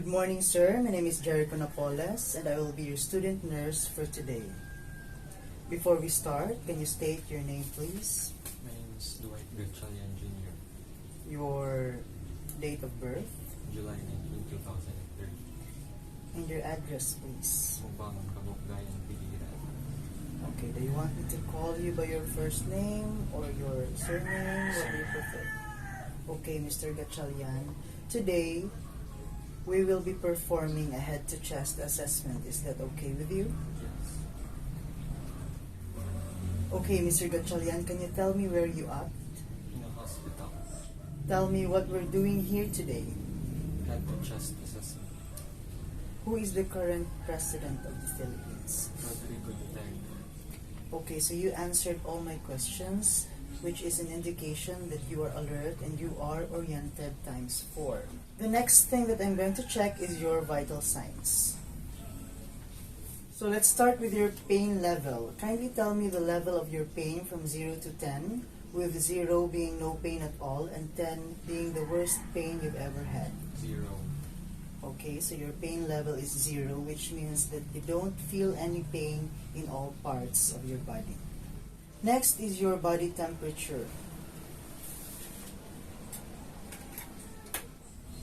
Good morning, sir. My name is Jerecho Napoles, and I will be your student nurse for today. Before we start, can you state your name, please? My name is Jerecho G. Your date of birth? July 19, 2003. And your address, please. Mubang Kabukgayan, Pilipinas. Okay, do you want me to call you by your first name or your surname? What do you prefer? Okay, Mr. Gatchalian. Today, we will be performing a head-to-chest assessment. Is that okay with you? Yes. Okay, Mr. Gatchalian, can you tell me where you are? In a hospital. Tell me what we're doing here today. Head to chest assessment. Who is the current president of the Philippines? Rodrigo Duterte. Okay, so you answered all my questions, which is an indication that you are alert and you are oriented times 4. The next thing that I'm going to check is your vital signs. So let's start with your pain level. Kindly tell me the level of your pain from 0 to 10, with 0 being no pain at all and 10 being the worst pain you've ever had. 0. Okay, so your pain level is 0, which means that you don't feel any pain in all parts of your body. Next is your body temperature.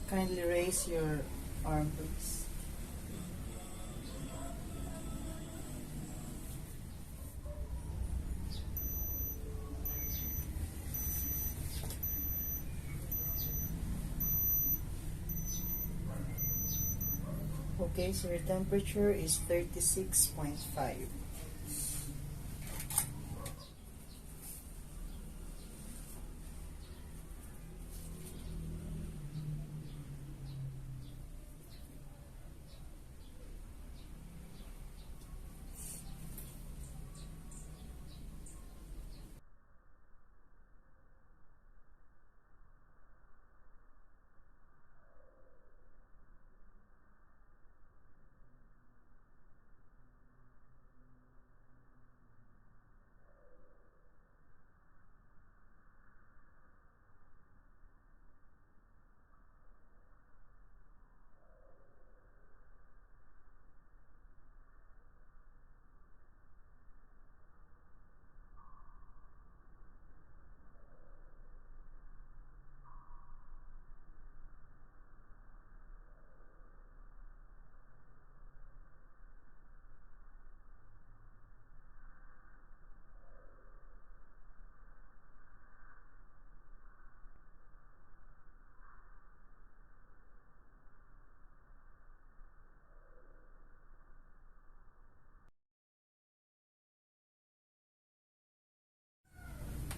Kindly raise your arm, please. Okay, so your temperature is 36.5.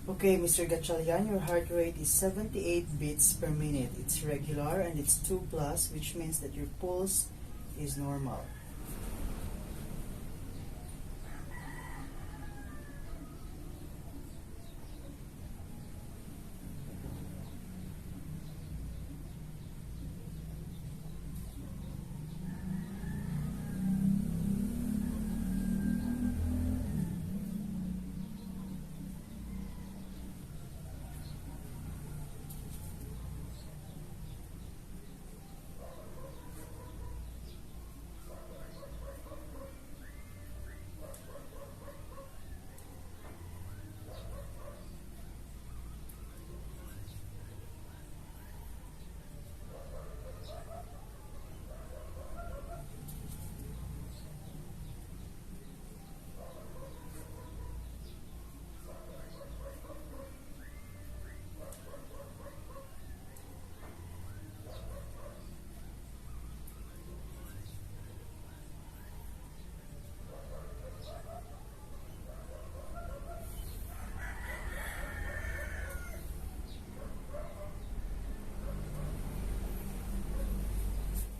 Okay, Mr. Gatchalian, your heart rate is 78 beats per minute. It's regular and it's 2+, which means that your pulse is normal.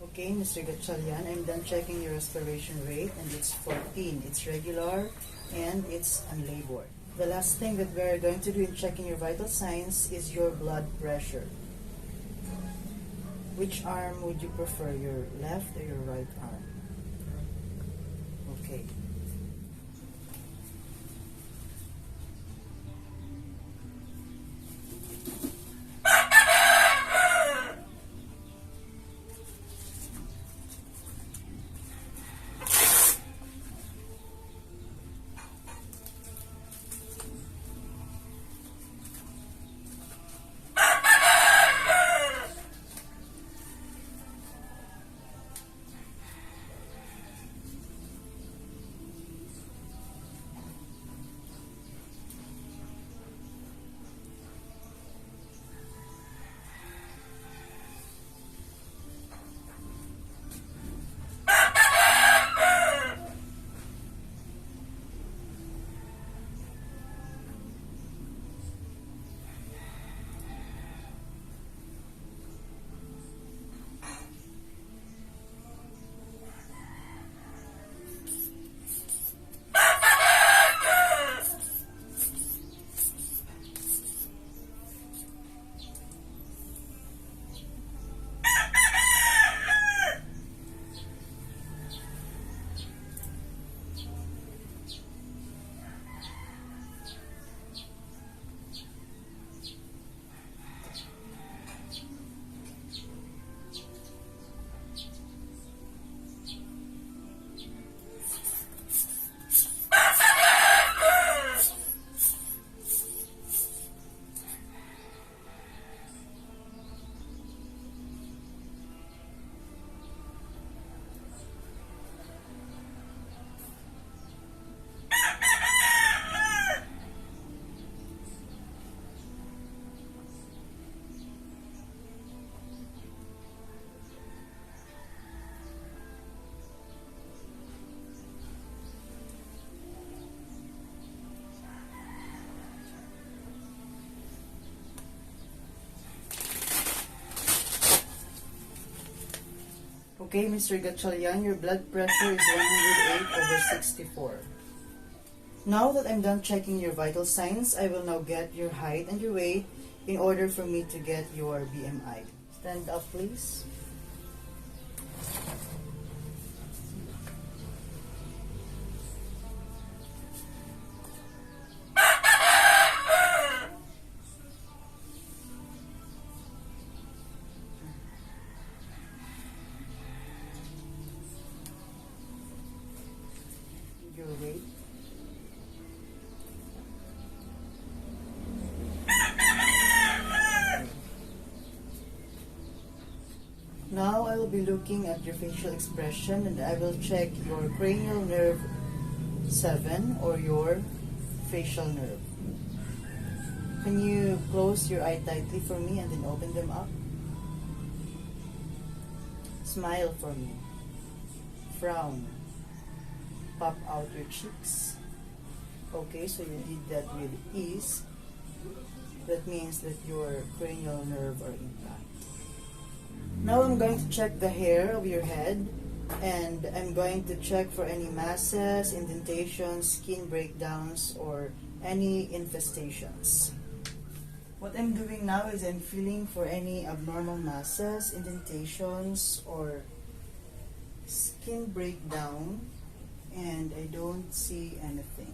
Okay, Mr. Gatchalian, I'm done checking your respiration rate and it's 14. It's regular and it's unlabored. The last thing that we're going to do in checking your vital signs is your blood pressure. Which arm would you prefer, your left or your right arm? Okay. Okay, Mr. Gatchalian, your blood pressure is 108/64. Now that I'm done checking your vital signs, I will now get your height and your weight in order for me to get your BMI. Stand up, please. Your weight. Now I will be looking at your facial expression and I will check your cranial nerve 7 or your facial nerve. Can you close your eye tightly for me and then open them up? Smile for me. Frown. Pop out your cheeks. Okay, so you did that with ease. That means that your cranial nerve are intact. Now I'm going to check the hair of your head and I'm going to check for any masses, indentations, skin breakdowns, or any infestations. What I'm doing now is I'm feeling for any abnormal masses, indentations, or skin breakdown, and I don't see anything.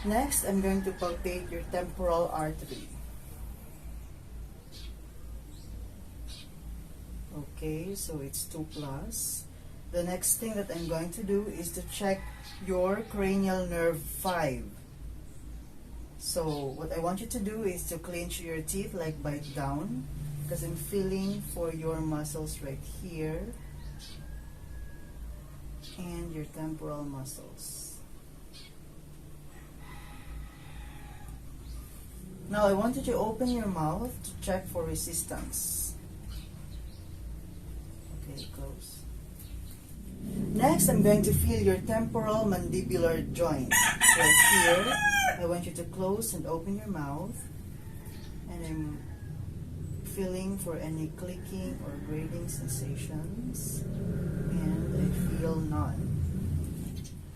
Next, I'm going to palpate your temporal artery. Okay, so it's 2 plus. The next thing that I'm going to do is to check your cranial nerve 5. So what I want you to do is to clench your teeth, like bite down, because I'm feeling for your muscles right here and your temporal muscles. Now I want you to open your mouth to check for resistance. Okay, close. Next, I'm going to feel your temporal mandibular joint. Right here, I want you to close and open your mouth. And I'm feeling for any clicking or grating sensations. And I feel none.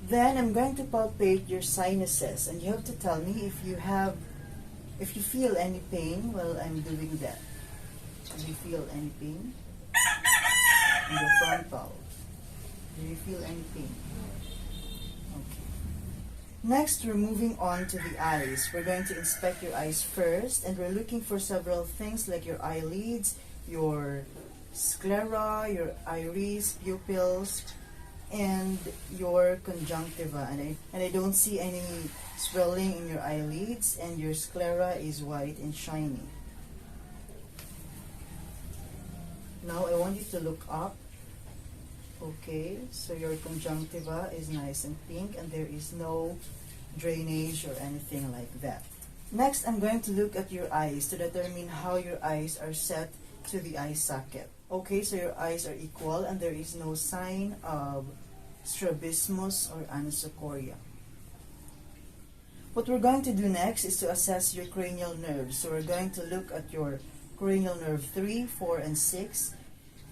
Then I'm going to palpate your sinuses. And you have to tell me if you feel any pain while I'm doing that. Do you feel any pain? In the frontal. Do you feel any pain? Okay. Next, we're moving on to the eyes. We're going to inspect your eyes first, and we're looking for several things like your eyelids, your sclera, your iris, pupils, and your conjunctiva. And I don't see any swelling in your eyelids, and your sclera is white and shiny. Now I want you to look up. Okay, so your conjunctiva is nice and pink and there is no drainage or anything like that. Next, I'm going to look at your eyes to determine how your eyes are set to the eye socket. Okay, so your eyes are equal and there is no sign of strabismus or anisocoria. What we're going to do next is to assess your cranial nerves. So we're going to look at your cranial nerve 3, 4, and 6.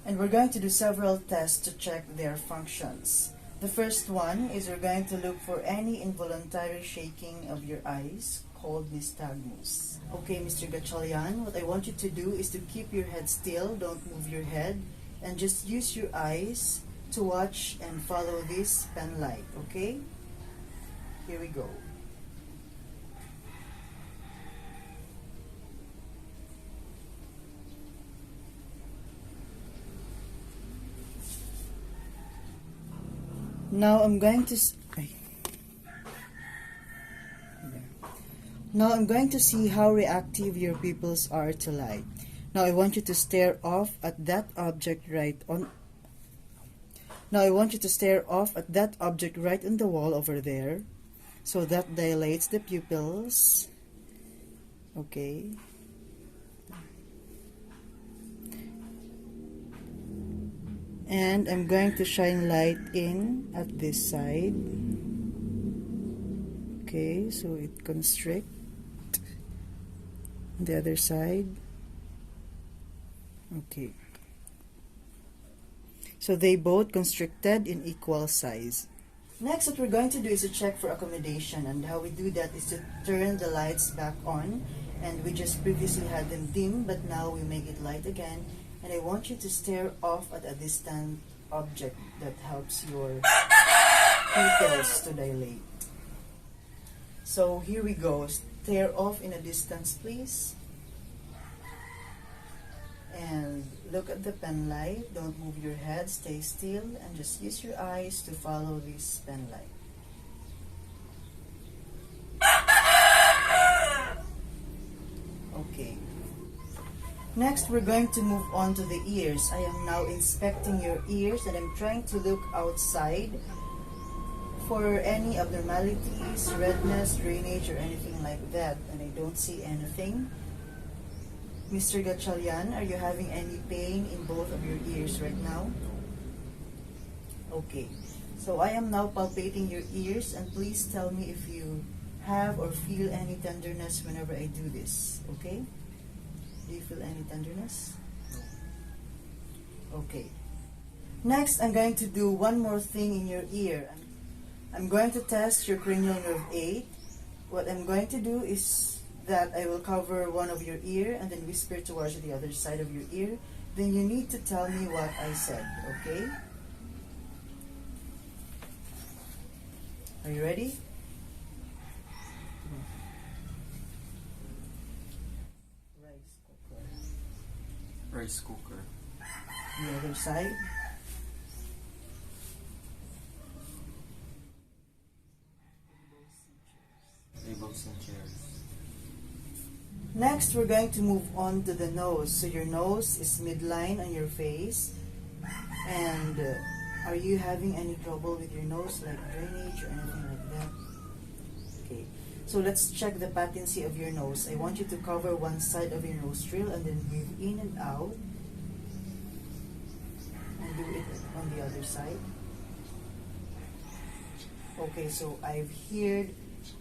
And we're going to do several tests to check their functions. The first one is we're going to look for any involuntary shaking of your eyes called nystagmus. Okay, Mr. Gatchalian, what I want you to do is to keep your head still, don't move your head, and just use your eyes to watch and follow this pen light, okay? Here we go. Now I'm going to see how reactive your pupils are to light. Now I want you to stare off at that object right on. Now I want you to stare off at that object right on the wall over there. So that dilates the pupils Okay. And I'm going to shine light in at this side. Okay, so it constrict. The other side. Okay. So they both constricted in equal size. Next, what we're going to do is to check for accommodation, and how we do that is to turn the lights back on, and we just previously had them dim, but now we make it light again, and I want you to stare off at a distant object that helps your pupils to dilate. So here we go. Stare off in a distance, please. And look at the pen light. Don't move your head. Stay still and just use your eyes to follow this pen light. Okay. Next, we're going to move on to the ears. I am now inspecting your ears, and I'm trying to look outside for any abnormalities, redness, drainage, or anything like that, and I don't see anything. Mr. Gatchalian, are you having any pain in both of your ears right now? Okay, so I am now palpating your ears, and please tell me if you have or feel any tenderness whenever I do this, okay? Do you feel any tenderness? Okay. Next, I'm going to do one more thing in your ear. I'm going to test your cranial nerve 8. What I'm going to do is that I will cover one of your ear and then whisper towards the other side of your ear. Then you need to tell me what I said, okay? Are you ready? Rice cooker. Rice cooker. The other side. Tables and chairs. Next, we're going to move on to the nose. So your nose is midline on your face. And are you having any trouble with your nose, like drainage or anything like that? Okay. So let's check the patency of your nose. I want you to cover one side of your nostril and then breathe in and out. And do it on the other side. Okay, so I've heard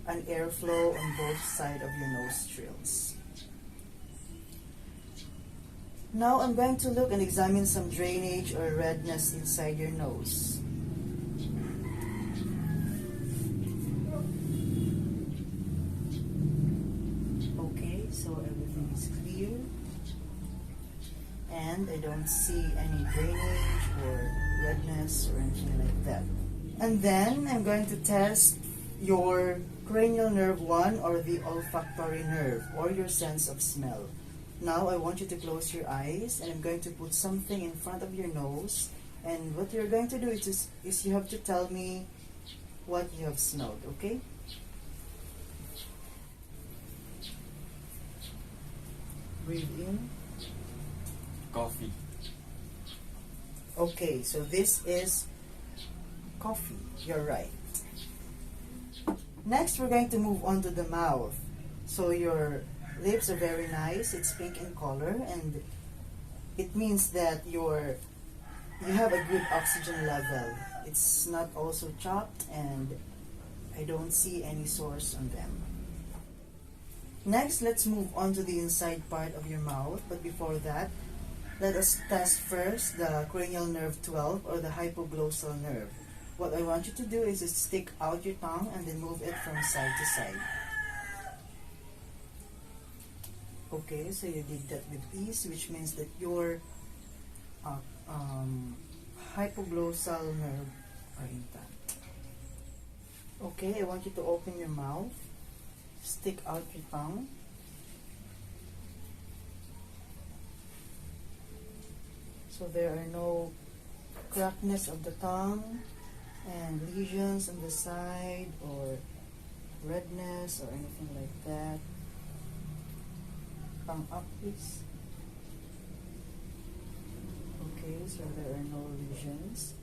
an airflow on both sides of your nostrils. Now I'm going to look and examine some drainage or redness inside your nose. Okay, so everything is clear. And I don't see any drainage or redness or anything like that. And then I'm going to test your cranial nerve 1, or the olfactory nerve, or your sense of smell. Now I want you to close your eyes, and I'm going to put something in front of your nose, and what you're going to do is you have to tell me what you have smelled, okay? Breathe in. Coffee. Okay, so this is coffee. You're right. Next, we're going to move on to the mouth. So your lips are very nice. It's pink in color, and it means that you have a good oxygen level. It's not also chopped, and I don't see any sores on them. Next, let's move on to the inside part of your mouth. But before that, let us test first the cranial nerve 12, or the hypoglossal nerve. What I want you to do is to stick out your tongue and then move it from side to side. Okay, so you did that with ease, which means that your hypoglossal nerve are intact. Okay, I want you to open your mouth, stick out your tongue. So there are no crackness of the tongue and lesions on the side or redness or anything like that. Tongue up, please. Okay, so there are no lesions.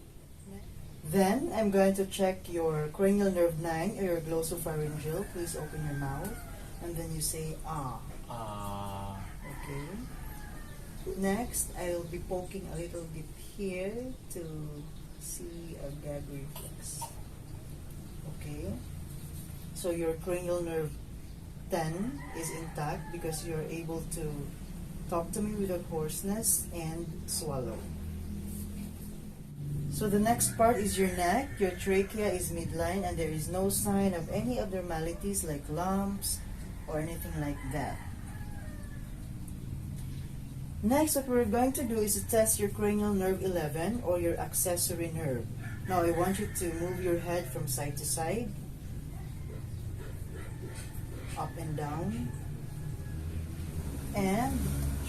Then I'm going to check your cranial nerve 9, or your glossopharyngeal. Please open your mouth and then you say ah. Okay. Next, I'll be poking a little bit here to see a gag reflex. Okay. So your cranial nerve 10 is intact because you're able to talk to me without hoarseness and swallow. So the next part is your neck. Your trachea is midline and there is no sign of any abnormalities like lumps or anything like that. Next, what we're going to do is to test your cranial nerve 11 or your accessory nerve. Now I want you to move your head from side to side, up and down, and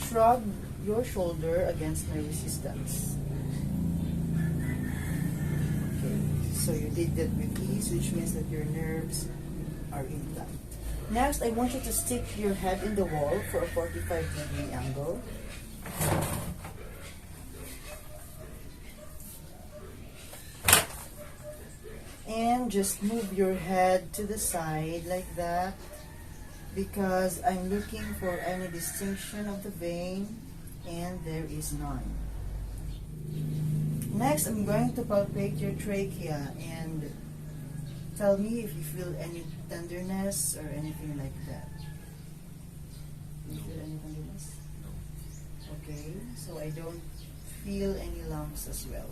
shrug your shoulder against my resistance. Okay, so you did that with ease, which means that your nerves are intact. Next, I want you to stick your head in the wall for a 45-degree angle. And just move your head to the side like that, because I'm looking for any distinction of the vein, and there is none. Next, I'm going to palpate your trachea and tell me if you feel any tenderness or anything like that. Do you feel any tenderness? Okay, so I don't feel any lumps as well.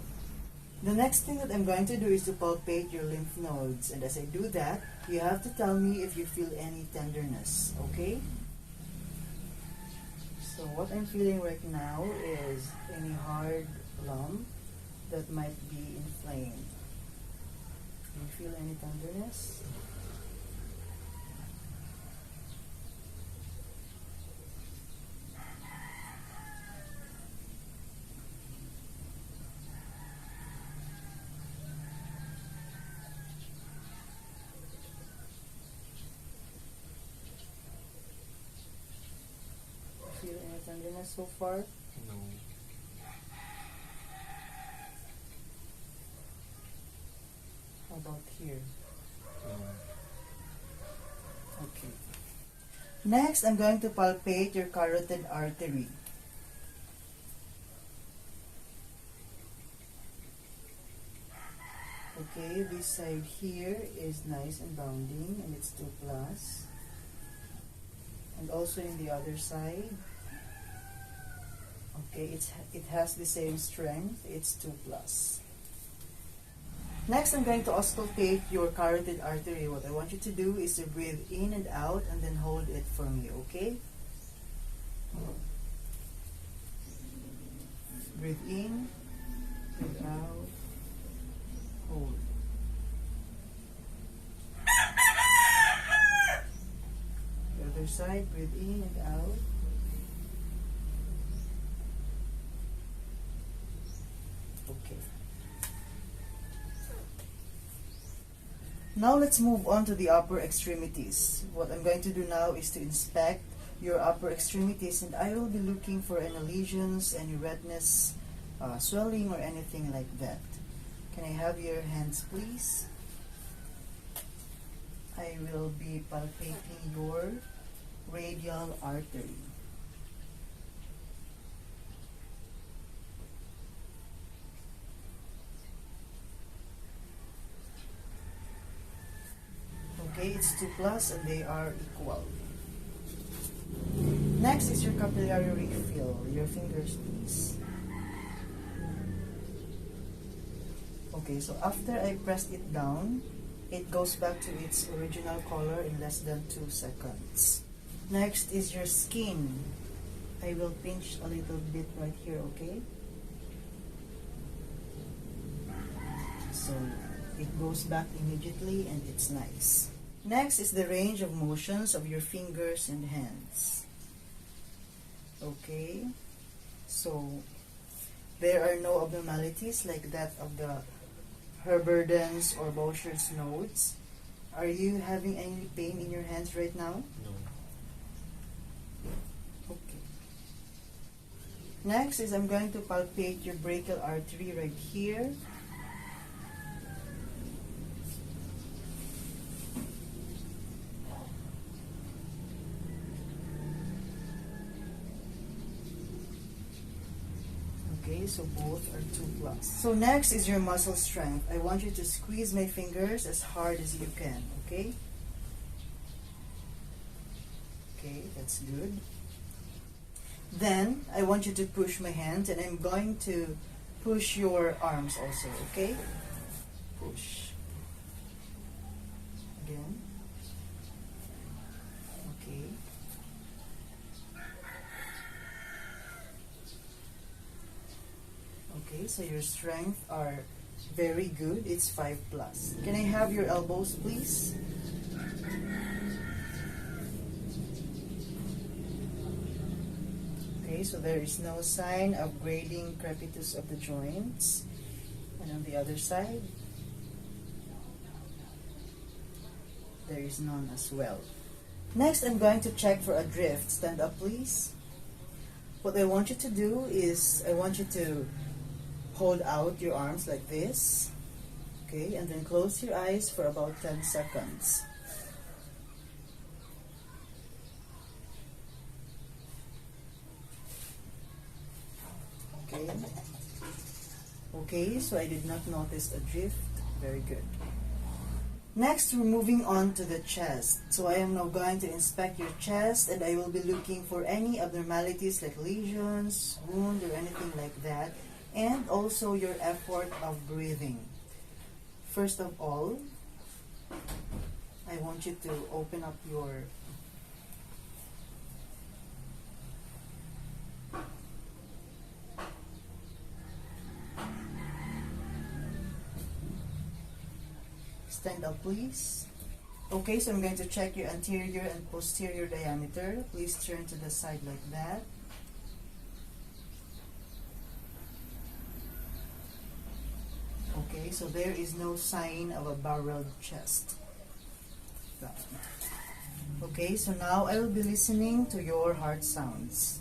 The next thing that I'm going to do is to palpate your lymph nodes, and as I do that, you have to tell me if you feel any tenderness, okay? So what I'm feeling right now is any hard lump that might be inflamed. Do you feel any tenderness? Feel any tenderness so far? No. How about here? No. Okay. Next, I'm going to palpate your carotid artery. Okay, this side here is nice and bounding, and it's 2+. And also in the other side, okay, it has the same strength, it's 2+. Next, I'm going to auscultate your carotid artery. What I want you to do is to breathe in and out and then hold it for me, okay? Breathe in, breathe out, hold. The other side, breathe in and out. Okay. Now let's move on to the upper extremities. What I'm going to do now is to inspect your upper extremities, and I will be looking for any lesions, any redness, swelling, or anything like that. Can I have your hands, please? I will be palpating your radial artery. Okay, it's 2+ and they are equal. Next is your capillary refill. Your fingers, please. Okay, so after I pressed it down, it goes back to its original color in less than 2 seconds. Next is your skin. I will pinch a little bit right here, okay? So it goes back immediately and it's nice. Next is the range of motions of your fingers and hands. Okay, so there are no abnormalities like that of the Herberdens or Boucher's nodes. Are you having any pain in your hands right now? No. Okay. Next is I'm going to palpate your brachial artery right here. so both are 2 plus. So next is your muscle strength. I want you to squeeze my fingers as hard as you can, okay? Okay, that's good. Then, I want you to push my hands, and I'm going to push your arms also, okay? Push. Again. Okay. Okay, so your strength are very good. It's 5 plus. Can I have your elbows, please? Okay, so there is no sign of grading crepitus of the joints. And on the other side, there is none as well. Next, I'm going to check for a drift. Stand up, please. What I want you to do is, I want you to hold out your arms like this. Okay, and then close your eyes for about 10 seconds. Okay. Okay, so I did not notice a drift. Very good. Next, we're moving on to the chest. So I am now going to inspect your chest, and I will be looking for any abnormalities like lesions, wound, or anything like that, and also your effort of breathing. First of all, I want you to open up your stand up, please. Okay, so I'm going to check your anterior and posterior diameter. Please turn to the side like that. Okay, so there is no sign of a barreled chest. Okay, so now I will be listening to your heart sounds.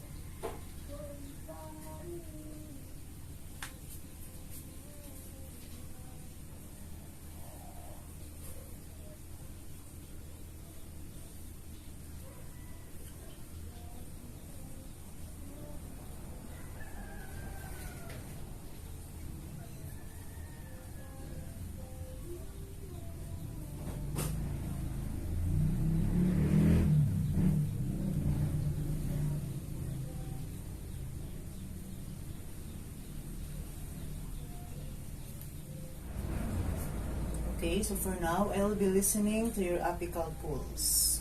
Okay, so for now, I will be listening to your apical pulse.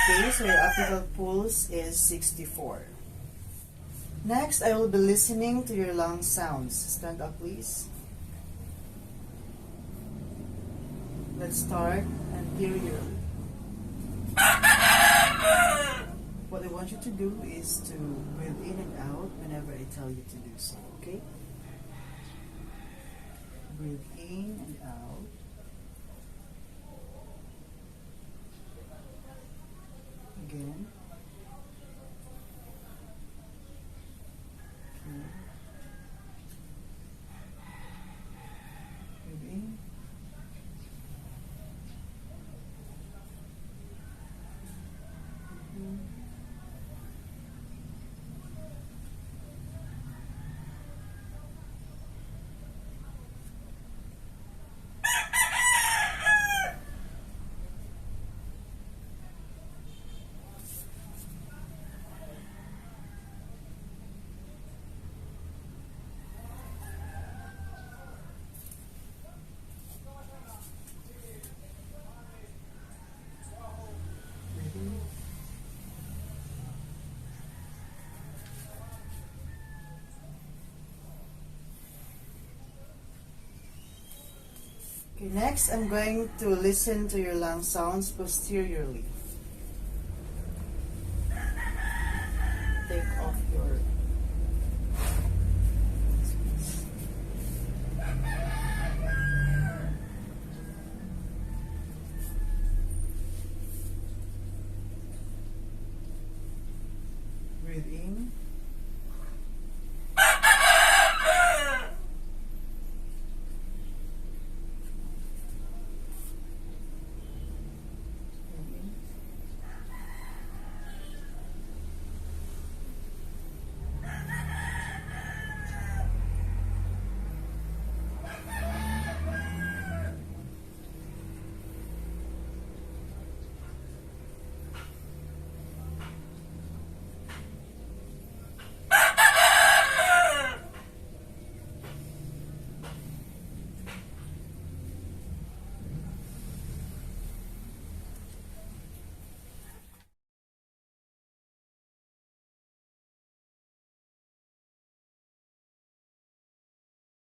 Okay, so your apical pulse is 64. Next, I will be listening to your lung sounds. Stand up, please. Let's start anteriorly. What I want you to do is to breathe in and out whenever I tell you to do so, okay? Breathe in and out. Again. Okay. Breathe in. Okay, next, I'm going to listen to your lung sounds posteriorly. Take off your... Breathe in.